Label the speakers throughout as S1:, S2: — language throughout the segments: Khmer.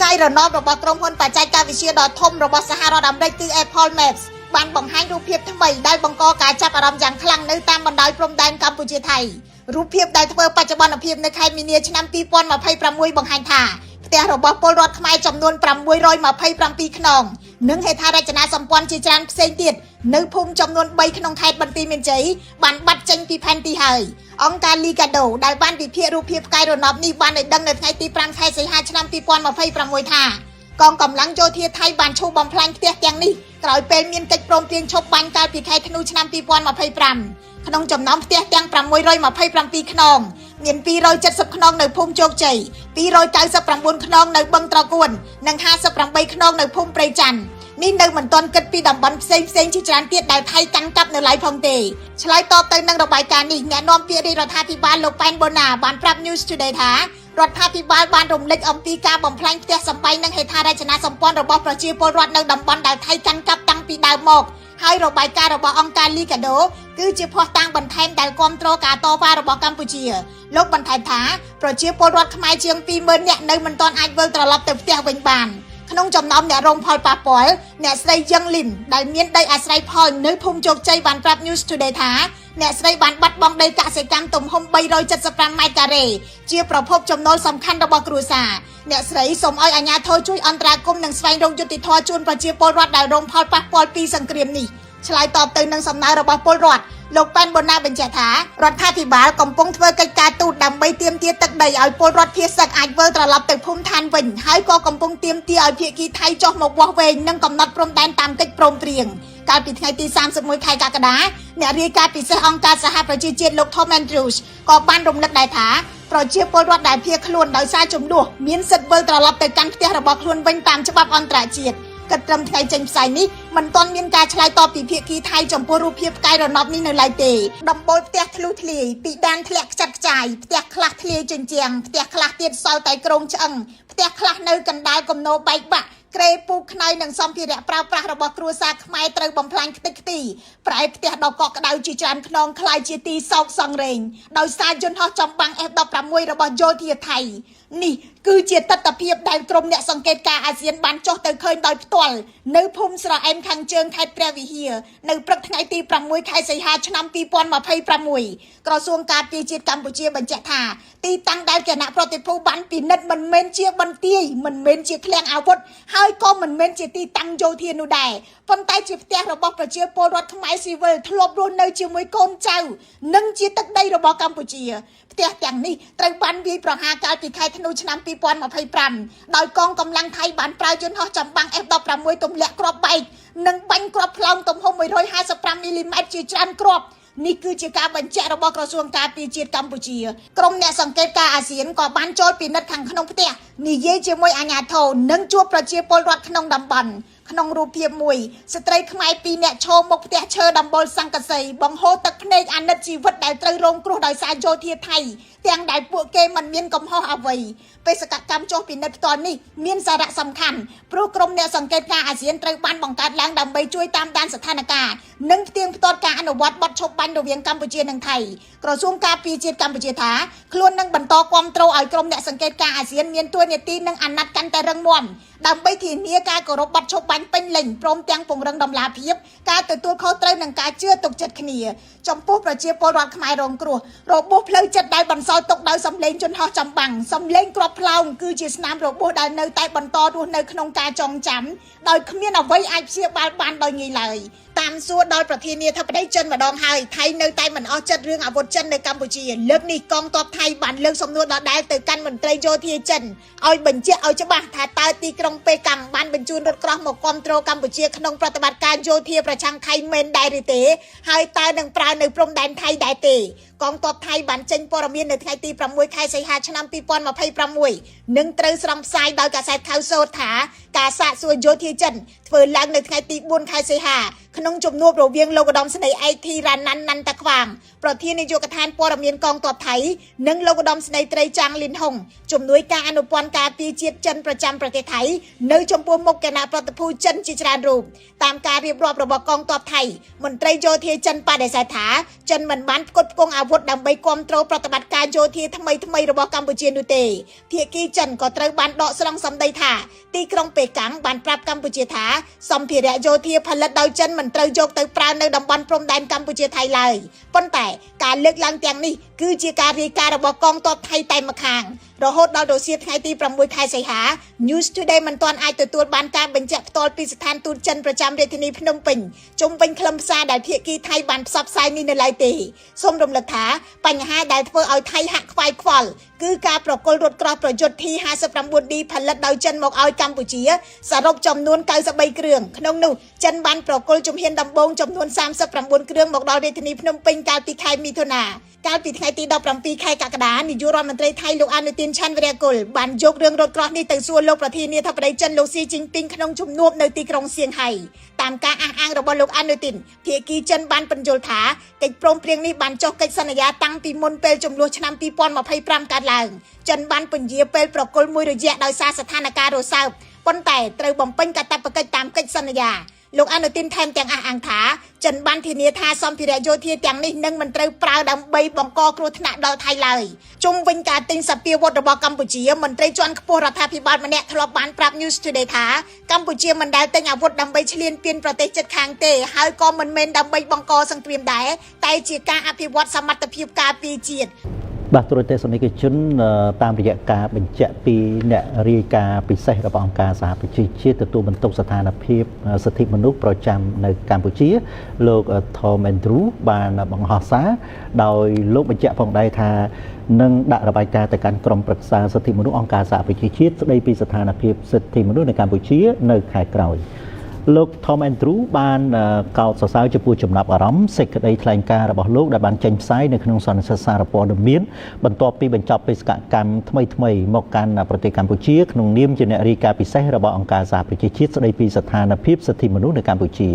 S1: ផ្កាយរណបរបស់ក្រុមហ៊ុនបច្ចេកវិទ្យាដ៏ធំរបស់សហរដ្ឋអាមេរិកគឺ Apple Maps បានបង្ហាញរូបភាពថ្មីដែលបង្កការចាប់អារម្មណ៍យ៉ាងខ្លាំងនៅតាមបណ្ដោយព្រំដែនកម្ពុជាថៃរូបភាពដែលធ្វើបច្ចុប្បន្នភាពនៅខែមីនាឆ្នាំ2026បង្ហាញថាផ្ទះរបស់ពលរដ្ឋខ្មែរចំនួន627ខ្នងនិងហេដ្ឋារចនាសម្ព័ន្ធជាច្រើនផ្សេងទៀតនៅភូមិចំនួន3ក្នុងខេត្តបន្ទាយមានជ័យបានបាត់ចេញពីផែនទីហើយអង្គការ Liga do ដែលបានវិភាគរូបភាពផ្កាយរណបនេះបានឲ្យដឹងនៅថ្ងៃទី5ខែសីហាឆ្នាំ2026ថាកងកម្លាំងយោធាថៃបានឈូសបំផ្លាញផ្ទះទាំងនេះក្រោយពេលមានកិច្ចព្រមព្រៀងឈប់បាញ់កាលពីខែធ្នូឆ្នាំ2025ក្នុងចំណោមផ្ទះទាំង627ខ្នងមាន270ខ្នងនៅភូមិជោគជ័យ299ខ្នងនៅបឹងត្រកួននិង58ខ្នងនៅភូមិព្រៃច័ន្ទនេះនៅមិនទាន់គិតពីតំបន់ផ្សេងជាច្រើនទៀតដែលថៃកាន់កាប់នៅឡើយផងទេឆ្លើយតបទៅនឹងរបាយការណ៍នេះអ្នកនាំពាក្យរាជរដ្ឋាភិបាលលោកប៉ែនបូណាបានប្រាប់ News Today ថារដ្ឋាភិបាលបានរំលេចអំពីការបំផ្លាញផ្ទះសម្បែងនិងហេដ្ឋារចនាសម្ព័ន្ធរបស់ប្រជាពលរដ្ឋនៅតំបន់ដែលថៃកាន់កាប់តាំងពីដើមមកហើយរបាយការណ៍របស់អង្គការ Liga do គឺជាភស្តុតាងបន្ថែមដែលគាំទ្រការតវ៉ារបស់កម្ពុជាលោកបន្ថែមថាប្រជាពលរដ្ឋខ្មែរជាង 20,000 នាក់នៅមិនទាន់អាចវិលត្រឡប់ទៅផ្ទះវិញបានក្នុងចំណោមអ្នករងផលប៉ះពាល់អ្នកស្រីយ៉ាងលីនដែលមានដីអាស្រ័យផលនៅភូមិជោគជ័យបានប្រាប់ News Today ថាអ្នកស្រីបានបាត់បង់ដីកសិកម្មទំហំ375ម៉ែត្រការ៉េជាប្រភពចំណូលសំខាន់របស់គ្រួសារអ្នកស្រីសូមឲ្យអាជ្ញាធរជួយអន្តរាគមន៍និងស្វែងរកយុត្តិធម៌ជូនប្រជាពលរដ្ឋដែលរងផលប៉ះពាល់ពីសង្គ្រាមនេះឆ្លើយតបទៅនឹងសំណើរបស់ពលរដ្ឋលោកប៉ែនបូណាបញ្ជាក់ថារដ្ឋាភិបាលកំពុងធ្វើកិច្ចការទូតដើម្បីទាមទារទឹកដីឲ្យពលរដ្ឋភៀសសឹកអាចវិលត្រឡប់ទៅភូមិឋានវិញហើយក៏កំពុងទាមទារឲ្យភាគីថៃចុះមកវាស់វែងនិងកំណត់ព្រំដែនតាមកិច្ចព្រមព្រៀងកាលពីថ្ងៃទី31ខែកក្កដាអ្នករាយការណ៍ពិសេសអង្គការសហប្រជាជាតិលោក Tom Andrews ក៏បានរំលឹកដែរថាប្រជាពលរដ្ឋដែលភៀសខ្លួនដោយសារចំនួនមានសិទ្ធិវិលត្រឡប់ទៅកាន់ផ្ទះរបស់ខ្លួនវិញតាមច្បាប់អន្តរជាតិគិតត្រឹមថ្ងៃចេញផ្សាយនេះមិនទាន់មានការឆ្លើយតបពីភាគីថៃចំពោះរូបភាពផ្កាយរណបនេះនៅឡើយទេដំបូលផ្ទះធ្លុះធ្លាយពីដានធ្លាក់ខ្ចាត់ខ្ចាយផ្ទះខ្លះធ្លាយជញ្ជាំងផ្ទះខ្លះទៀតសល់តែគ្រោងឆ្អឹងផ្ទះខ្លះនៅកណ្ដាលគំនរបែកបាក់ក្រេពូកខ្នើយនិងសម្ភារៈប្រើប្រាស់របស់គ្រួសារខ្មែរត្រូវបំផ្លាញខ្ទេចខ្ទីប្រែផ្ទះដ៏កក់ក្ដៅជាច្រើនខ្នងคล้ายជាទីសោកសង្រេងដោយសារយន្តហោះចំបាំង F16 របស់យោធាថៃនេះគឺជាទស្សនវិជ្ជាដែលក្រុមអ្នកសង្កេតការអាស៊ានបានចុះទៅឃើញដោយផ្ទាល់នៅភូមិស្រអែមខាងជើងខេត្តព្រះវិហារនៅព្រឹកថ្ងៃទី6ខែសីហាឆ្នាំ2026ក្រសួងការពារជាតិកម្ពុជាបញ្ជាក់ថាទីតាំងដែលគណៈប្រតិភូបានពិនិត្យមិនមែនជាបន្ទាយមិនមែនជាឃ្លាំងអាវុធហើយក៏មិនមែនជាទីតាំងយោធានោះដែរប៉ុន្តែជាផ្ទះរបស់ប្រជាពលរដ្ឋខ្មែរស៊ីវិលធ្លាប់រស់នៅជាមួយកូនចៅនិងជាទឹកដីរបស់កម្ពុជាផ្ទះទាំងនេះត្រូវបានវាយប្រហារកាលពីខែធ្នូឆ្នាំ2025ដោយកងកម្លាំងថៃបានប្រើយន្តហោះចំបាំង F16 ទម្លាក់គ្រាប់បែកនិងបាញ់គ្រាប់ផ្លោងទំហំ155មីលីម៉ែត្រជាច្រើនគ្រាប់នេះគឺជាការបញ្ជាក់របស់ក្រសួងការពារជាតិកម្ពុជាក្រុមអ្នកសង្កេតការអាស៊ានក៏បានចូលពិនិត្យខាងក្នុងផ្ទះនិយាយជាមួយអាជ្ញាធរនិងជួបប្រជាពលរដ្ឋក្នុងតំបន់ក្នុងរូបភាពមួយស្ត្រីខ្មែរ2នាក់ឈរមុខផ្ទះឈើដំបូលសង្កសីបង្ហូរទឹកភ្នែកអាណិតជីវិតដែលត្រូវរងគ្រោះដោយសារយោធាថៃទាំងដែលពួកគេមិនមានកំហុសអ្វីបេសកកម្មចុះពិនិត្យផ្ទាល់នេះមានសារៈសំខាន់ព្រោះក្រុមអ្នកសង្កេតការអាស៊ានត្រូវបានបង្កើតឡើងដើម្បីជួយតាមដានស្ថានភាពនិងផ្ទៀងផ្ទាត់ការអនុវត្តបទឈប់បាញ់រវាងកម្ពុជានិងថៃក្រសួងការពារជាតិកម្ពុជាថាខ្លួននឹងបន្តគាំទ្រឲ្យក្រុមអ្នកសង្កេតការអាស៊ានមានតួនាទីនិងអាណត្តិកាន់តែរឹងមាំដើម្បីធានាការគោរពបទឈប់បាញ់ពេញលេញព្រមទាំងពង្រឹងតម្លាភាពការទទួលខុសត្រូវនិងការជឿទុកចិត្តគ្នាចំពោះប្រជាពលរដ្ឋខ្មែររងគ្រោះរបួសផ្លូវចិត្តដែលបន្សល់ទុកដោយសម្លេងយន្តហោះចំបាំងសម្លេងគ្រាប់ផ្លោងគឺជាស្នាមរបួសដែលនៅតែបន្តរស់នៅក្នុងការចងចាំដោយគ្មានអ្វីអាចព្យាបាលបានដោយងាយឡើយតាមសួរដល់ប្រធានាធិបតីចិនម្ដងហើយថៃនៅតែមិនអស់ចិត្តរឿងអាវុធចិននៅកម្ពុជាលើកនេះកងទ័ពថៃបានលើកសំណួរដដែលទៅកាន់មន្ត្រីយោធាចិនឲ្យបញ្ជាក់ឲ្យច្បាស់ថាតើទីក្រុងប៉េកាំងបានបញ្ជូនរថក្រោះមកគាំទ្រកម្ពុជាក្នុងប្រតិបត្តិការយោធាប្រឆាំងថៃមែនដែរឬទេហើយតើនឹងប្រើនៅព្រំដែនថៃដែរទេកងទ័ពថៃបានចេញព័ត៌មាននៅថ្ងៃទី6ខែសីហាឆ្នាំ2026និងត្រូវស្រង់ផ្សាយដោយកាសែតខៅសូតថាការសាកសួរយោធាចិនធ្វើឡើងនៅថ្ងៃទី4ខែសីហា ขนมจุ่มนวบรเวียงโลกดอมสเนไอทีรันนันตะควางประเทศในโยกทานปอรเมียนกองตอบไทยนึ่งโลกดอมสเนไตรจางลินหงจุ่มนุ้ยการอนุปนการปีเจียดจันประจำประเทศไทยเนยชมพูมกแกนาปรตภูจันจิจารรูปตามการเรียบรอบระบบกองตอบไทยมนตรีโยเทียจันปาเดสายถาจันมันบ้านกดกงอาวุธดำใบกอมโตรปฏิบัติการโยเทียทำไมระบบกัมพูชีนูเตเทียกีจันก็ตรบ้านดอกสลองสำได้ถาตีกรงเปกังบ้านปรับกัมพูชีถาสมเพียรโยเทียผลิตดาวจันมันตรีโยกตือปราในดำบอลพรมแดนกัมพูชีไทยเลยปนแต่การเลือกลังเตียงนี่คือจีการรีการระบบกองตอบไทยไต่มาคางเราโหดดาวโดเซียไทยตีประมวยไทยใส่หา News Today มันตอนไอตัวบ้านการบรรจับตอลปีสถานตูนจันประจำเรทินีพนมปิ่งจงเป็นคลำซาได้เพียกีไทยบันซับไซนี่ในลายตีส้มรมหลักฐาปัญหาได้เพื่อเอาไทยหักไฟควอลคือการประกอบรถกรอบประยุทธ์ที่50 ดีผลิตดาวจันหมกเอากัมพูชีสรุปจำนวน90 ใบเครื่องขนมนูจันบันประกอบจุ่มเฮียนดำบงจำนวน39 เครื่องหมกดาวเรทินีพนมปิ่งการปีไทยมีทุนาการปีไทยตีดอกปีไข่กากระดานิยุรมันตรีไทยลูกอนุตินชันเวรกุลบันยกเรื่องรถกรอบนี่แต่ส่วนโลกประเทศนี้ทับได้จันโลซีจิงปิงขนมจุ่มนวบในตีกรงเซียงไฮ้ตามการอ้างระบบลูกอนุตินเพียกีจันบันปัญโยธาเกิดโปร่งเปลี่ยงนี่บันจอกเกิดสัญญาตั้งปีมนเปลจมลัวชนำปีปอนมาไพ่ปรามการหลังจันบันปัญเยียเปลประกอบมวยระยะโดยซาสถานการณ์โรซาปนแต่เตยบ่มเป็นการตัดประกอบตามเกิดสัญญาลูกอนุตินแทนแตงอ่างถาจันบันทีนี้ทาซอมพิเรโยเทียแตงนี่นึ่งมันเตยปลาดำใบบังกอกรุธนาดาวไทยเลยจงเป็นการติงสับเปียวดระบอกกัมพูชีมันเตยจวนขบวนรัฐาภิบาลมันเนี่ยทะเลาะบ้านปรับนิวส์ทูเดย์ถากัมพูชีมันได้เตงอาวุธดำใบเฉลียนเปลี่ยนประเทศจัดคางเตะหายก็มันเมนดำใบบังกอสังเตรียมได้แต่จีการอภิวัตสมรรถภาพการปีจีด
S2: บาตุรเตสนิกชนตามระยะการบรรจัปีเนี่ยรีกาปิเศษระบองการสาปิจิชิตตัวบรรทุกสถานภาพสถิตมนุษย์ประจำในกัมพูชีโลกทอมแอนดรูบานบังฮอซาโดยโลกบรรจัพองได้ทานึ่งดักระบายการแต่การกรมปรึกษาสถิตมนุษย์องการสาปิจิชิตได้ปีสถานภาพสถิตมนุษย์ในกัมพูชีในขายกล่าวโลกทอมแอนดรูบานเก่าสาวจะปูจำนับอารมณ์เสกได้แถลงการระบบโลกได้บานเจนไซในขนมสันสสารปอดมีนบรรทบปีบรรจับไปสกัดกรรมทำไมมอกการประเทศกัมพูชีขนมนิ่มเจเนริกาปิเศษระบบองการสาปิจิชิตได้ปีสถานภาพสถิตมนุษย์ในกัมพูชี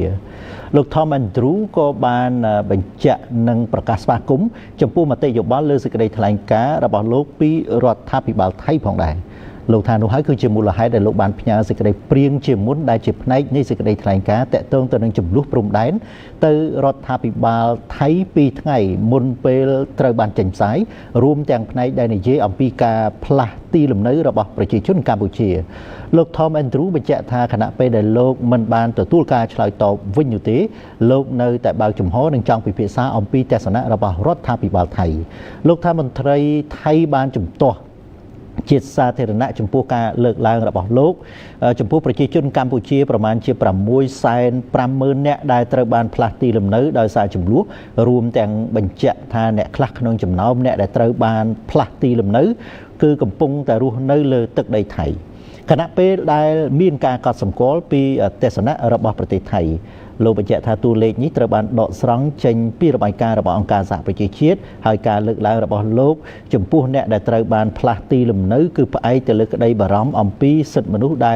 S2: โลกทอมแอนดรูก็บานบรรจับนังประกาศสปากุมจำปูมาเตยบ้านเลือสกัดได้แถลงการระบบโลกปีรัฐาภิบาลไทยผ่องได้โลกทานุให้คือเจมูลหายแต่โลกบานพญาสิกระไดเปรียงเจมุนได้เจ็บในนี่สิกระไดแถลงการแต่ต้นตัวนึงจุ่มลุกปรุงได้เตอรถทาปิบาลไทยปีทั้งไงมุนเปลตระบานเจนสายรวมแจงในได้ในเยอมปีกาพลาตีลมเนื้อระบบประชาชนกัมพูชีโลกทอมแอนดรูบรรจัทาขณะไปในโลกมันบานตัวตู้การฉลายต่อวิญญาติโลกในแต่บางจุ่มห้อหนึ่งจองปีเพียซาอมปีแต่สนะระบบรถทาปิบาลไทยโลกทามนตรีไทยบานจุ่มตัวจิตสาธารณะจมพูการเลิกลางระบบโลกจมพูประชาชนกัมพูชีประมาณเชี่ยประมวยแสนประหมื่นเนี่ยได้ตระบานพลาตีลมเนื้อโดยสายจมลัวรวมแต่งบรรจัทาเนี่ยคลักขนมจมน้อมเนี่ยได้ตระบานพลาตีลมเนื้อคือกำปงแต่รู้เนื้อเลยตึกใดไทยขณะเป็นได้มีการกอดสมกอลปีเทศนาระบบประเทศไทยโลกบรรจัทาตัวเล็กนี้ตระบานดอกสรังเชงปีระบายการระบบองการสหประชาชาติให้การเลิกลางระบบโลกจมพูเนี่ยได้ตระบานพลาตีลมเนื้อคือไปแต่เลิกได้บารมอมปีสิทธิมนุษย์ได้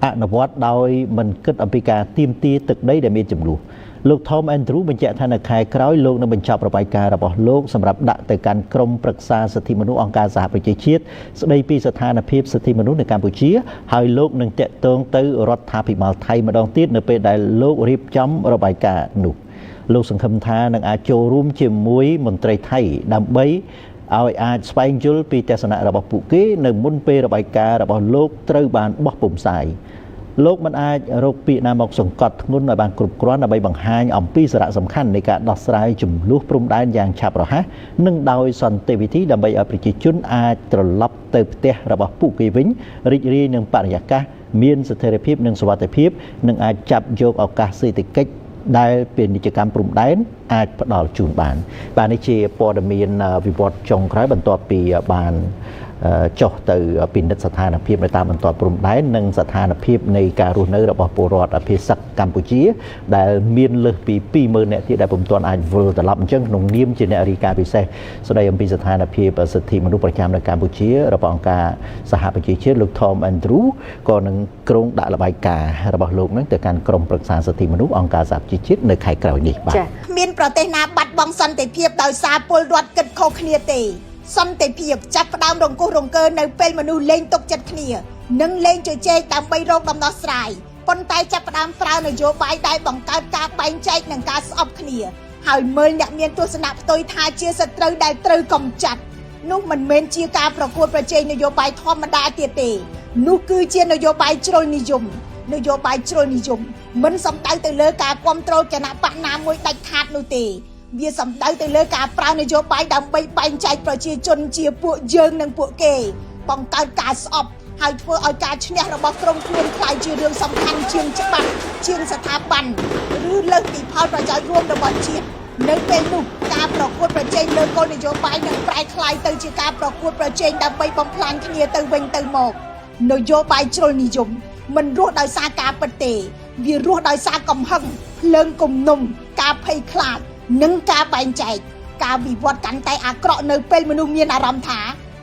S2: อนุวัตโดยมันเกิดอเมริกาทีมตีตึกได้มีจำนวนโลกทอมแอนดรูบรรจัทานาคายคล้อยโลกในบรรจับระบายการระบบโลกสำหรับดักแต่การกรมปรึกษาสถิตมนุษย์องการสหประชาชาติในปีสถานภาพสถิตมนุษย์ในกัมพูชีให้โลกหนึ่งเตะตรงตื้อรัฐาภิบาลไทยมาดองติดในปีใดโลกรีบจำระบายการหนุโลกสังคมทานังอาโจร่วมเชื่อมมวยมนตรีไทยดำใบเอาอาสไปจุลปีเทศนาระบบปุกเกในมุนเประบายการระบบโลกตระบานบกปุ่มใสโลกมันอาจโรคปีนามอกสงกัดงุนในบางกลุ่มกร้อนในใบบังหายอ่อมปีสระสำคัญในการดัดสลายจุ่มลูกปรุงได้อย่างฉับหรอฮะนึ่งดาวสันเตวิธีดำใบอภิจิจุนอาจตรลับเติบเตะระบบปุกเกวิญริจรีหนึ่งปริยากะมีนสเตรพิบหนึ่งสวัสดิพิบหนึ่งอาจจับโยกเอากาสิติกิจได้เป็นกิจกรรมปรุงได้อาจประดอจูนบานในเชียปอดมีนวิวัฒน์จงคล้ายบรรทบปีบาน ចុះទៅពិនិត្យស្ថានភាពនៅតាមបន្ទាត់ព្រំដែននិងស្ថានភាពនៃការរស់នៅរបស់ពលរដ្ឋភាសាកម្ពុជាដែលមានលើសពី 20,000 នាក់ទៀតដែលពុំទាន់អាចវិលត្រឡប់អញ្ចឹងក្នុងនាមជាអ្នករាយការណ៍ពិសេសស្ដីអំពីស្ថានភាពសិទ្ធិមនុស្សប្រចាំនៅកម្ពុជារបស់អង្គការសហប្រជាជាតិលោក Tom Andrew ក៏នឹងក្រុងដាក់ល្បាយការណ៍របស់លោកនឹងទៅកាន់ក្រុមប្រឹក្សាសិទ្ធិមនុស្សអង្គការសហប្រជាជាតិនៅខែក្រោយនេះបាទ
S1: មានប្រទេសណាបាត់បង់សន្តិភាពដោយសារពលរដ្ឋគិតខុសគ្នាទេសន្តិភាពចាប់ផ្ដើមរង្គោះរង្គើនៅពេលមនុស្សលេងទុកចិត្តគ្នានិងលេងជជែកដើម្បីរកដំណោះស្រាយប៉ុន្តែចាប់ផ្ដើមប្រើនយោបាយដែលបង្កើតការបែងចែកនិងការស្អប់គ្នាហើយមើលអ្នកមានទស្សនៈផ្ទុយថាជាសត្រូវដែលត្រូវកំចាត់នោះមិនមែនជាការប្រកួតប្រជែងនយោបាយធម្មតាទៀតទេនោះគឺជានយោបាយជ្រុលនិយមនយោបាយជ្រុលនិយមមិនសំដៅទៅលើការគ្រប់គ្រងគណៈបកណាមួយដាច់ខាតនោះទេវាសំដៅទៅលើការប្រើនយោបាយដើម្បីបែងចែកប្រជាជនជាពួកយើងនិងពួកគេបង្កើតការស្អប់ហើយធ្វើឲ្យការឈ្នះរបស់ក្រុមខ្លួនខ្លាយជារឿងសំខាន់ជាងច្បាប់ជាងស្ថាប័នឬលើសពីផលប្រយោជន៍រួមរបស់ជាតិនៅពេលនោះការប្រកួតប្រជែងលើគោលនយោបាយនឹងប្រែក្លាយទៅជាការប្រកួតប្រជែងដើម្បីបំផ្លាញគ្នាទៅវិញទៅមកនយោបាយជ្រុលនិយមមិនរស់ដោយសារការពិតទេវារស់ដោយសារកំហឹងភ្លើងគំនុំការភ័យខ្លាចនិងការបែងចែកការវិវត្តកាន់តែអាក្រក់នៅពេលមនុស្សមានអារម្មណ៍ថា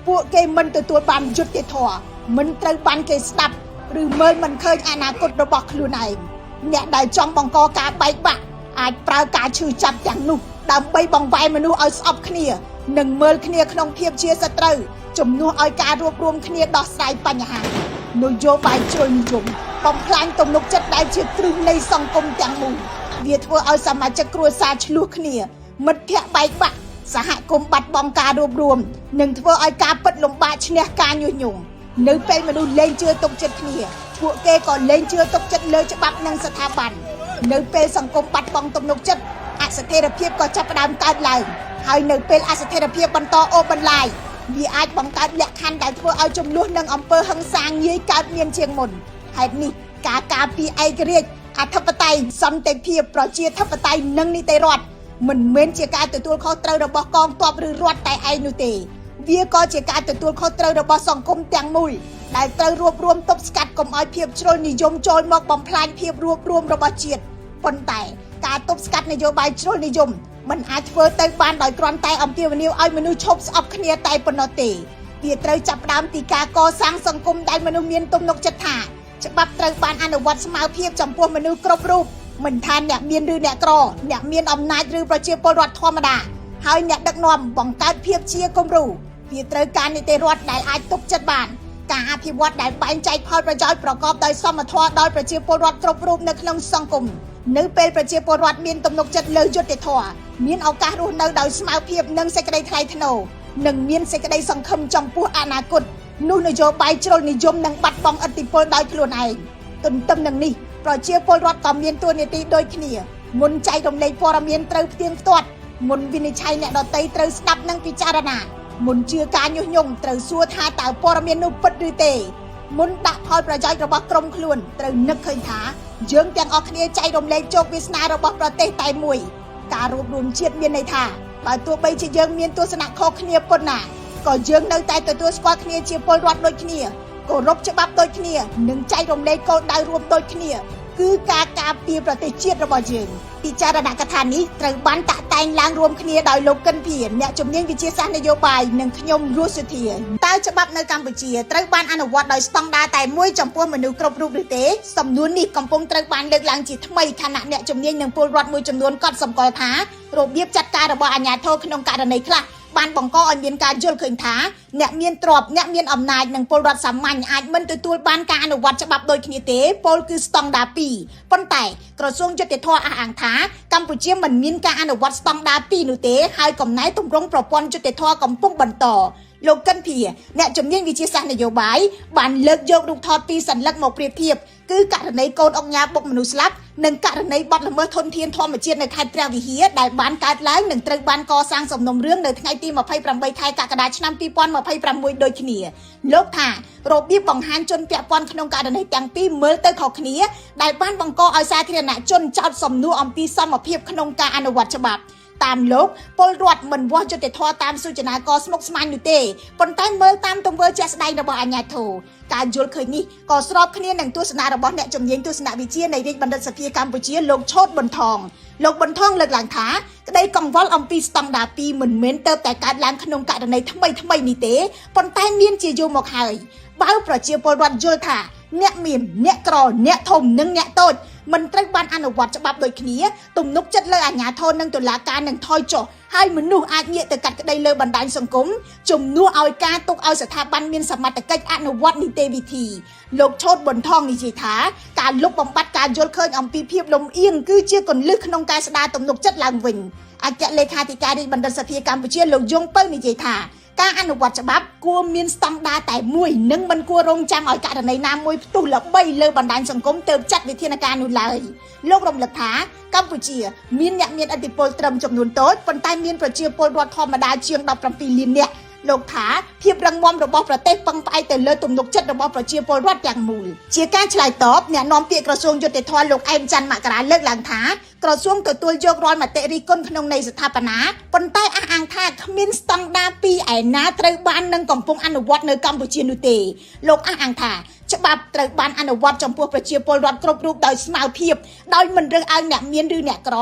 S1: ពួកគេមិនទទួលបានយុត្តិធម៌មិនត្រូវបានគេស្ដាប់ឬមើលមិនឃើញអនាគតរបស់ខ្លួនឯងអ្នកដែលចង់បង្កការបែកបាក់អាចប្រើការឈឺចាប់ទាំងនោះដើម្បីបង្វែរមនុស្សឲ្យស្អប់គ្នានិងមើលគ្នាក្នុងភាពជាសត្រូវជំនួសឲ្យការរួបរวมគ្នាដោះស្រាយបញ្ហានយោបាយជ្រុលនិយមបំផ្លាញទំនុកចិត្តដែលជាគ្រឹះនៃសង្គមទាំងមូលវាធ្វើឲ្យសមាជិកគ្រួសារឆ្លោះគ្នាមិត្តភ័ក្តិបែកបាក់សហគមន៍បាត់បង់ការរួបរวมនិងធ្វើឲ្យការពិតលំបាកឈ្នះការញុះញង់នៅពេលមនុស្សលែងជឿទុកចិត្តគ្នាពួកគេក៏លែងជឿទុកចិត្តលើច្បាប់និងស្ថាប័ននៅពេលសង្គមបាត់បង់ទំនុកចិត្តអស្ថិរភាពក៏ចាប់ផ្ដើមកើតឡើងហើយនៅពេលអស្ថិរភាពបន្តអូសបន្លាយវាអាចបង្កើតលក្ខខណ្ឌដែលធ្វើឲ្យចំនួននិងអំពើហិង្សាងាយកើតមានជាងមុនហេតុនេះការការពារឯករាជ្យអធិបតេយ្យសន្តិភាពប្រជាធិបតេយ្យនិងនីតិរដ្ឋមិនមែនជាការទទួលខុសត្រូវរបស់កងទ័ពឬរដ្ឋតែឯងនោះទេវាក៏ជាការទទួលខុសត្រូវរបស់សង្គមទាំងមូលដែលត្រូវរួបរวมទប់ស្កាត់កុំឲ្យភាពជ្រុលនិយមចូលមកបំផ្លាញភាពរួបរวมរបស់ជាតិប៉ុន្តែការទប់ស្កាត់នយោបាយជ្រុលនិយមមិនអាចធ្វើទៅបានដោយគ្រាន់តែអំពាវនាវឲ្យមនុស្សឈប់ស្អប់គ្នាតែប៉ុណ្ណោះទេវាត្រូវចាប់ផ្ដើមពីការកសាងសង្គមដែលមនុស្សមានទំនុកចិត្តថាច្បាប់ត្រូវបានអនុវត្តស្មើភាពចំពោះមនុស្សគ្រប់រូបមិនថាអ្នកមានឬអ្នកក្រអ្នកមានអំណាចឬប្រជាពលរដ្ឋធម្មតាហើយអ្នកដឹកនាំបង្កើតភាពជាគំរូវាត្រូវការនីតិរដ្ឋដែលអាចទប់ចិត្តបានការអភិវឌ្ឍដែលបែងចែកផលប្រយោជន៍ប្រកបដោយសមធម៌ដល់ប្រជាពលរដ្ឋគ្រប់រូបនៅក្នុងសង្គមនៅពេលប្រជាពលរដ្ឋមានទំនុកចិត្តលើយុត្តិធម៌មានឱកាសរស់នៅដោយស្មើភាពនិងសេចក្តីថ្លៃថ្នូរនិងមានសេចក្តីសង្ឃឹមចំពោះអនាគតនោះនយោបាយជ្រុលនិយមនឹងបាត់បង់ឥទ្ធិពលដោយខ្លួនឯងទន្ទឹមនឹងនេះប្រជាពលរដ្ឋក៏មានតួនាទីដូចគ្នាមុនចែករំលែកព័ត៌មានត្រូវផ្ទៀងផ្ទាត់មុនវិនិច្ឆ័យអ្នកដទៃត្រូវស្ដាប់និងពិចារណាមុនជឿការញុះញង់ត្រូវសួរថាតើព័ត៌មាននោះពិតឬទេមុនដាក់ផលប្រយោជន៍របស់ក្រុមខ្លួនត្រូវនឹកឃើញថាយើងទាំងអស់គ្នាចែករំលែកជោគវាសនារបស់ប្រទេសតែមួយការរួបរวมជាតិមានន័យថាបើទោះបីជាយើងមានទស្សនៈខុសគ្នាប៉ុណ្ណាក៏យើងនៅតែទទួលស្គាល់គ្នាជាពលរដ្ឋដូចគ្នាគោរពច្បាប់ដូចគ្នានិងចែករំលែកគោលដៅរួមដូចគ្នាគឺការការពារប្រទេសជាតិរបស់យើងពិចារណាកថានេះត្រូវបានតាក់តែងឡើងរួមគ្នាដោយលោកកិនភៀនអ្នកជំនាញវិទ្យាសាស្ត្រនយោបាយនិងខ្ញុំរស់សុធាតើច្បាប់នៅកម្ពុជាត្រូវបានអនុវត្តដោយស្តង់ដារតែមួយចំពោះមនុស្សគ្រប់រូបឬទេសំណួរនេះកំពុងត្រូវបានលើកឡើងជាថ្មីខណៈអ្នកជំនាញនិងពលរដ្ឋមួយចំនួនកត់សម្គាល់ថារបៀបចាត់ការរបស់អាជ្ញាធរក្នុងករណីខ្លះបានបង្កឲ្យមានការយល់ឃើញថាអ្នកមានទ្រព្យអ្នកមានអំណាចនិងពលរដ្ឋសាមញ្ញអាចមិនទទួលបានការអនុវត្តច្បាប់ដូចគ្នាទេពលគឺស្តង់ដារ2ប៉ុន្តែក្រសួងយុតិធធម៌អះអាងថាកម្ពុជាមិនមានការអនុវត្តស្តង់ដារ2នោះទេហើយកំណែទម្រង់ប្រព័ន្ធយុតិធធម៌កំពុងបន្តលោកកិនភៀអ្នកជំនាញវិទ្យាសាស្ត្រនយោបាយបានលើកយករូបថតពីសញ្ញាមកប្រៀបធៀបគឺករណីកូនអង្គញាបុកមនុស្សស្លាប់និងករណីបទល្មើសធនធានធម្មជាតិនៅខេត្តព្រះវិហារដែលបានកើតឡើងនិងត្រូវបានកសាងសំណុំរឿងនៅថ្ងៃទី28ខែកក្កដាឆ្នាំ2026ដូចគ្នាលោកថារបៀបបង្ហាញជនពាក់ព័ន្ធក្នុងករណីទាំងពីរមើលទៅខុសគ្នាដែលបានបង្កឲ្យសាធារណជនចោទសំណួរអំពីសមភាពក្នុងការអនុវត្តច្បាប់ តាមលោកពលរដ្ឋមិនវាស់យុត្តិធម៌តាមសូចនាកស្មុគស្មាញនោះទេប៉ុន្តែមើលតាមទង្វើជាក់ស្ដែងរបស់អាជ្ញាធរការយល់ឃើញនេះក៏ស្របគ្នានឹងទស្សនៈរបស់អ្នកជំនាញទស្សនវិជ្ជានៃរាជបណ្ឌិតសភាកម្ពុជាលោកឆូតប៊ុនថងលោកប៊ុនថងលើកឡើងថាក្តីកង្វល់អំពីស្តង់ដារ2មិនមែនទៅតែកើតឡើងក្នុងករណីថ្មីនេះទេប៉ុន្តែមានជាយូរមកហើយបើប្រជាពលរដ្ឋយល់ថាអ្នកមានអ្នកក្រអ្នកធំនិងអ្នកតូចមិនត្រូវបានអនុវត្តច្បាប់ដូចគ្នាទំនុកចិត្តលើអាជ្ញាធរនិងតុលាការនឹងថយចុះហើយមនុស្សអាចងាកទៅកាត់ក្តីលើបណ្ដាញសង្គមជំនួសឲ្យការទុកឲ្យស្ថាប័នមានសមត្ថកិច្ចអនុវត្តនីតិវិធីលោកឆូតប៊ុនថងនិយាយថាការលុបបំបាត់ការយល់ឃើញអំពីភាពលំអៀងគឺជាគន្លឹះក្នុងការស្ដារទំនុកចិត្តឡើងវិញអគ្គលេខាធិការរាជបណ្ឌិតសភាកម្ពុជាលោកយងពៅនិយាយថាការអនុវត្តច្បាប់គួរមានស្តង់ដារតែមួយនិងមិនគួររងចាំឲ្យករណីណាមួយផ្ទុះល្បីលើបណ្ដាញសង្គមទើបចាត់វិធានការនោះឡើយលោករំលឹកថាកម្ពុជាមានអ្នកមានឥទ្ធិពលត្រឹមចំនួនតូចប៉ុន្តែមានប្រជាពលរដ្ឋធម្មតាជាង17លាននាក់លោកថាភាពរឹងមាំរបស់ប្រទេសពឹងផ្អែកទៅលើទំនុកចិត្តរបស់ប្រជាពលរដ្ឋទាំងមូលជាការឆ្លើយតបអ្នកនាំពាក្យក្រសួងយុតិធម៌លោកអែមច័ន្ទមករាលើកឡើងថាក្រសួងទទួលយករាល់មតិរិះគន់ក្នុងន័យស្ថាបនាប៉ុន្តែអះអាងថាគ្មានស្តង់ដារពីឯណាត្រូវបាននឹងកំពុងអនុវត្តនៅកម្ពុជានោះទេលោកអះអាងថាច្បាប់ត្រូវបានអនុវត្តចំពោះប្រជាពលរដ្ឋគ្រប់រូបដោយស្មើភាពដោយមិនរើសអើងអ្នកមានឬអ្នកក្រ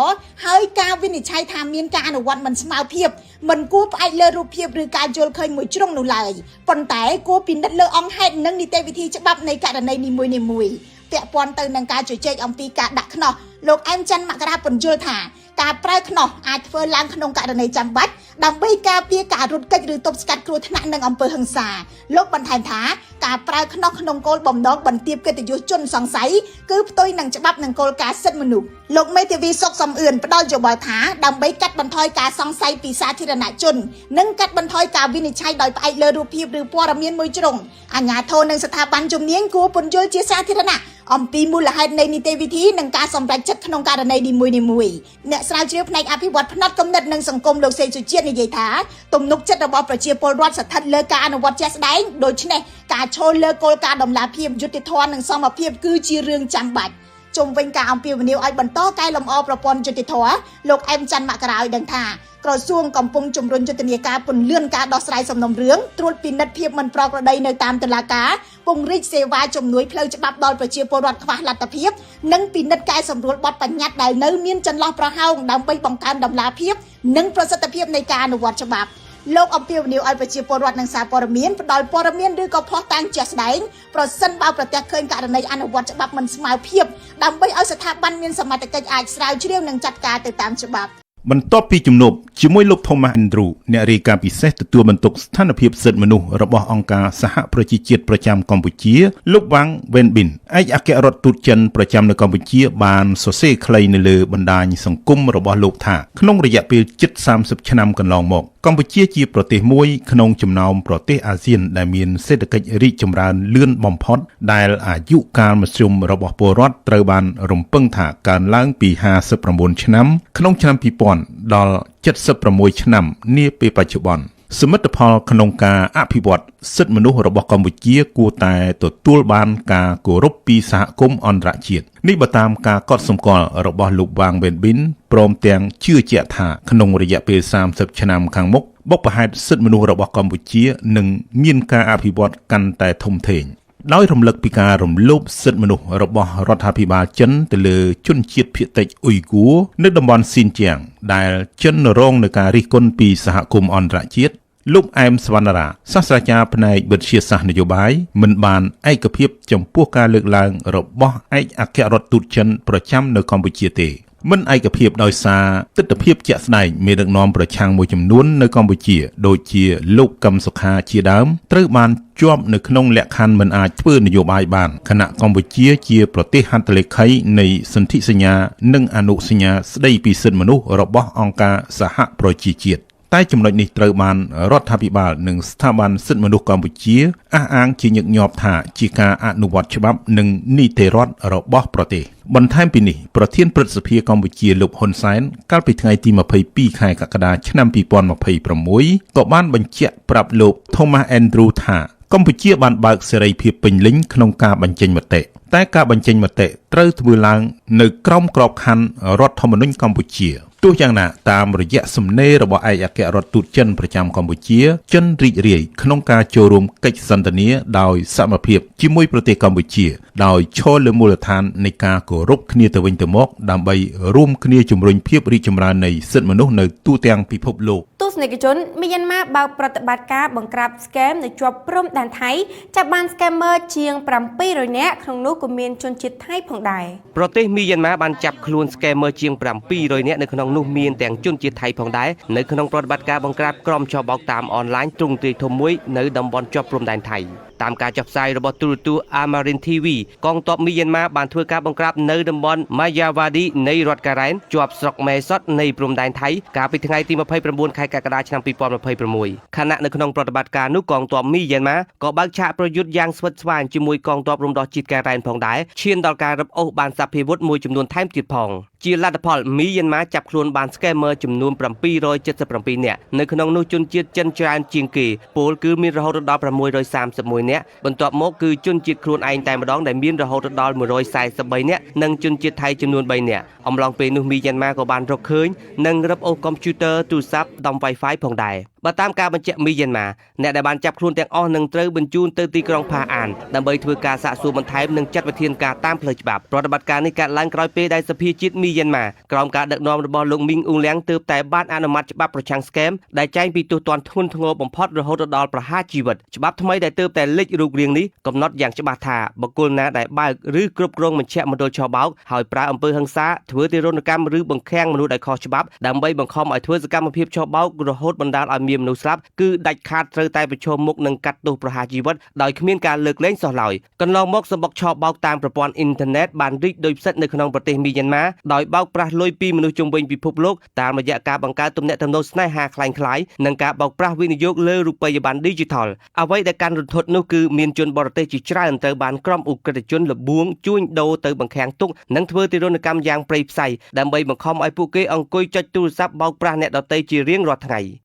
S1: ហើយការវិនិច្ឆ័យថាមានការអនុវត្តមិនស្មើភាពមិនគួរផ្អែកលើរូបភាពឬការយល់ឃើញមួយជ្រុងនោះឡើយប៉ុន្តែគួរពិនិត្យលើអង្គហេតុនិងនីតិវិធីច្បាប់នៃករណីនីមួយៗពាក់ព័ន្ធទៅនឹងការជជែកអំពីការដាក់ខ្នោះលោកអែមច័ន្ទមករាពន្យល់ថាការប្រើខ្នោះអាចធ្វើឡើងក្នុងករណីចាំបាច់ដើម្បីការពារការរត់គេចឬទប់ស្កាត់គ្រោះថ្នាក់និងអំពើហិង្សាលោកបន្ថែមថាការប្រើខ្នោះក្នុងគោលបំណងបន្ទាបកិត្តិយសជនសង្ស័យគឺផ្ទុយនឹងច្បាប់និងគោលការណ៍សិទ្ធិមនុស្សលោកមេធាវីសុកសំអឿនផ្ដល់យោបល់ថាដើម្បីកាត់បន្ថយការសង្ស័យពីសាធារណជននិងកាត់បន្ថយការវិនិច្ឆ័យដោយផ្អែកលើរូបភាពឬព័ត៌មានមួយជ្រុងអាជ្ញាធរនិងស្ថាប័នជំនាញគួរពន្យល់ជាសាធារណៈអំពីមូលហេតុនៃនីតិវិធីនិងការសម្រេចចិត្តក្នុងករណីនីមួយៗអ្នកស្រាវជ្រាវផ្នែកអភិវឌ្ឍផ្នត់គំនិតនិងសង្គមលោកសេងសុជាតិនិយាយថាទំនុកចិត្តរបស់ប្រជាពលរដ្ឋស្ថិតលើការអនុវត្តជាក់ស្ដែងដូច្នេះការឈលលើគោលការណ៍ដំណាភាពយុត្តិធម៌និងសមភាពគឺជារឿងចាំបាច់ជុំវិញការអំពាវនាវឲ្យបន្តកែលម្អប្រព័ន្ធយុត្តិធម៌លោកអែមច័ន្ទមករាឲ្យដឹងថាក្រសួងកំពុងជំរុញយុទ្ធនាការពន្លឿនការដោះស្រាយសំណុំរឿងត្រួតពិនិត្យភាពមិនប្រក្រតីនៅតាមតុលាការពង្រីកសេវាជំនួយផ្លូវច្បាប់ដល់ប្រជាពលរដ្ឋខ្វះលទ្ធភាពនិងពិនិត្យកែសម្រួលបទបញ្ញត្តិដែលនៅមានចន្លោះប្រហោងដើម្បីបង្កើនតម្លាភាពនិងប្រសិទ្ធភាពនៃការអនុវត្តច្បាប់លោកអំពាវនាវឲ្យប្រជាពលរដ្ឋនិងសារព័ត៌មានផ្ដល់ព័ត៌មានឬក៏ភស្តុតាងជាក់ស្ដែងប្រសិនបើប្រទះឃើញករណីអនុវត្តច្បាប់មិនស្មើភាពដើម្បីឲ្យស្ថាប័នមានសមត្ថកិច្ចអាចស្រាវជ្រាវនិងចាត់ការទៅតាមច្បាប់
S3: បន្ទាប់ពីជំនួបជាមួយលោក Thomas Andrew អ្នករាយការណ៍ពិសេសទទួលបន្ទុកស្ថានភាពសិទ្ធិមនុស្សរបស់អង្គការសហប្រជាជាតិប្រចាំកម្ពុជាលោក Wang Wenbin ឯកអគ្គរដ្ឋទូតចិនប្រចាំនៅកម្ពុជាបានសរសេរខ្លីនៅលើបណ្ដាញសង្គមរបស់លោកថាក្នុងរយៈពេលជិត30ឆ្នាំកន្លងមកកម្ពុជាជាប្រទេសមួយក្នុងចំណោមប្រទេសអាស៊ានដែលមានសេដ្ឋកិច្ចរីកចម្រើនលឿនបំផុតដែលអាយុកាលមធ្យមរបស់ពលរដ្ឋត្រូវបានរំពឹងថាកើនឡើងពី59ឆ្នាំក្នុងឆ្នាំ2000ដល់76ឆ្នាំនាពេលបច្ចុប្បន្នសមិទ្ធផលក្នុងការអភិវឌ្ឍសិទ្ធិមនុស្សរបស់កម្ពុជាគួរតែទទួលបានការគោរពពីសហគមន៍អន្តរជាតិនេះបើតាមការកត់សម្គាល់របស់លោក Wang Wenbin ព្រមទាំងជឿជាក់ថាក្នុងរយៈពេល30ឆ្នាំខាងមុខបុព្វហេតុសិទ្ធិមនុស្សរបស់កម្ពុជានឹងមានការអភិវឌ្ឍកាន់តែធំធេងដោយរំលឹកពីការរំលោភសិទ្ធិមនុស្សរបស់រដ្ឋាភិបាលចិនទៅលើជនជាតិភាគតិចអ៊ុយគួរនៅតំបន់ស៊ីនជៀងដែលចិនរងនឹងការរិះគន់ពីសហគមន៍អន្តរជាតិលោកអែមសវណ្ណារាសាស្ត្រាចារ្យផ្នែកវិទ្យាសាស្ត្រនយោបាយមិនបានឯកភាពចំពោះការលើកឡើងរបស់ឯកអគ្គរដ្ឋទូតចិនប្រចាំនៅកម្ពុជាទេមិនឯកភាពដោយសារទស្សនវិជ្ជាជាក់ស្ដែងមេដឹកនាំប្រឆាំងមួយចំនួននៅកម្ពុជាដូចជាលោកកឹមសុខាជាដើមត្រូវបានជាប់នៅក្នុងលក្ខខណ្ឌមិនអាចធ្វើនយោបាយបានខណៈកម្ពុជាជាប្រទេសហត្ថលេខីនៃសន្ធិសញ្ញានិងអនុសញ្ញាស្តីពីសិទ្ធិមនុស្សរបស់អង្គការសហប្រជាជាតិតែចំណុចនេះត្រូវបានរដ្ឋាភិបាលនិងស្ថាប័នសិទ្ធិមនុស្សកម្ពុជាអះអាងជាញឹកញាប់ថាជាការអនុវត្តច្បាប់និងនីតិរដ្ឋរបស់ប្រទេសបន្ថែមពីនេះប្រធានព្រឹទ្ធសភាកម្ពុជាលោកហ៊ុនសែនកាលពីថ្ងៃទី22ខែកក្កដាឆ្នាំ2026ក៏បានបញ្ជាក់ប្រាប់លោក Thomas Andrew ថាកម្ពុជាបានបើកសេរីភាពពេញលេញក្នុងការបញ្ចេញមតិតែការបញ្ចេញមតិត្រូវធ្វើឡើងនៅក្រោមក្របខ័ណ្ឌរដ្ឋធម្មនុញ្ញកម្ពុជាទ ទោះយ៉ាងណាតាមរយៈសំណេររបស់ឯកអគ្គរដ្ឋទូតចិនប្រចាំកម្ពុជាចិនរីករាយក្នុងការចូលរួមកិច្ចសន្ទនាដោយសមភាពជាមួយប្រទេសកម្ពុជាដោយឈលលើមូលដ្ឋាននៃការគោរពគ្នាទៅវិញទៅមកដើម្បីរួមគ្នាជំរុញភាពរីកចម្រើននៃសិទ្ធិមនុស្សនៅទូទាំងពិភពលោក
S4: ទស្សនិកជនមីយ៉ាន់ម៉ាបើកប្រតិបត្តិការបង្ក្រាបស្កេមនៅជាប់ព្រំដែនថៃចាប់បានស្កេមមើជាង700នាក់ក្នុងនោះក៏មានជនជាតិថៃផងដែរប្រទេសមីយ៉ាន់ម៉ាបានចាប់ខ្លួនស្កេមមើជាង700នាក់នៅក្នុងនោះមានទាំងជនជាតិថៃផងដែរនៅក្នុងប្រតិបត្តិការបង្ក្រាបក្រុមចោរបោកតាមអនឡាញទ្រង់ទ្រាយធំមួយនៅតំបន់ជាប់ព្រំដែនថៃតាមការចុះផ្សាយរបស់ទូរទស្សន៍ Amarin TV កងទ័ពមីយ៉ាន់ម៉ាបានធ្វើការបង្ក្រាបនៅតំបន់ Mayawadi នៃរដ្ឋការ៉ែនជាប់ស្រុកមេសុតនៃព្រំដែនថៃកាលពីថ្ងៃទី29ខែកក្កដាឆ្នាំ2026ខណៈនៅក្នុងប្រតិបត្តិការនោះកងទ័ពមីយ៉ាន់ម៉ាក៏បើកឆាកប្រយុទ្ធយ៉ាងស្វិតស្វាញជាមួយកងទ័ពរំដោះជាតិការ៉ែនផងដែរឈានដល់ការរឹបអូសបានសព្វាវុធមួយចំនួនថែមទៀតផងជាលទ្ធផលមីយ៉ាន់ម៉ាចាប់ខ្លួនបានស្កេមមើចំនួន777នាក់នៅក្នុងនោះជនជាតិចិនច្រើនជាងគេពលគឺមានរហូតដល់631នាក់បន្ទាប់មកគឺជនជាតិខ្លួនឯងតែម្ដងដែលមានរហូតដល់143នាក់និងជនជាតិថៃចំនួន3នាក់អំឡុងពេលនោះមីយ៉ាន់ម៉ាក៏បានរកឃើញនិងរឹបអូសកុំព្យូទ័រទូរស័ព្ទដំ Wi-Fi ផងដែរបើតាមការបញ្ជាក់មីយ៉ាន់ម៉ាអ្នកដែលបានចាប់ខ្លួនទាំងអស់នឹងត្រូវបញ្ជូនទៅទីក្រុងផាអានដើម្បីធ្វើការសាកសួរបន្ថែមនិងចាត់វិធានការតាមផ្លូវច្បាប់ប្រតិបត្តិការនេះកើតឡើងក្រោយពេលដែលសភាជាតិមីយ៉ាន់ម៉ាក្រោមការដឹកនាំរបស់លោកមីងអ៊ូលៀងទើបតែបានអនុម័តច្បាប់ប្រឆាំងស្កេមដែលចែងពីទោសទណ្ឌធ្ងន់ធ្ងរបំផុតរហូតដល់ប្រហារជីវិតច្បាប់ថ្មីដែលទើបតែលេចរូបរាងនេះកំណត់យ៉ាងច្បាស់ថាបុគ្គលណាដែលបើកឬគ្រប់គ្រងមជ្ឈមណ្ឌលឆបោកហើយប្រើអំពើហិង្សាធ្វើទារុណកម្មឬបង្ខាំងមនុស្សដោយខុសច្បាប់ដើម្បីបង្ខំឲ្យធ្វើសកម្មភាពឆបោករហូតបណ្ដាលឲ្យមានមនុស្សស្លាប់គឺដាច់ខាតត្រូវតែប្រឈមមុខនឹងកាត់ទោសប្រហារជីវិតដោយគ្មានការលើកលែងសោះឡើយកន្លងមកសម្បុកឆបោកតាមប្រព័ន្ធអ៊ីនធឺណិតបានរីកដោយផ្សិតនៅក្នុងប្រទេសមីយ៉ាន់ម៉ាដោយបោកប្រាស់លុយពីមនុស្សជុំវិញពិភពលោកតាមរយៈការបង្កើតទំនាក់ទំនងស្នេហាคล้ายៗនិងការបោកប្រាស់វិនិយោគលើរូបិយប័ណ្ណ Digital អ្វីដែលកាន់រន្ធត់នោះគឺមានជនបរទេសជាច្រើនត្រូវបានក្រុមឧក្រិដ្ឋជនលបួងជួញដូរទៅបង្ខាំងទុកនិងធ្វើទារុណកម្មយ៉ាងព្រៃផ្សៃដើម្បីបង្ខំឲ្យពួកគេអង្គុយចុចទូរស័ព្ទបោកប្រាស់អ្នកដទៃជារៀងរាល់ថ្ងៃ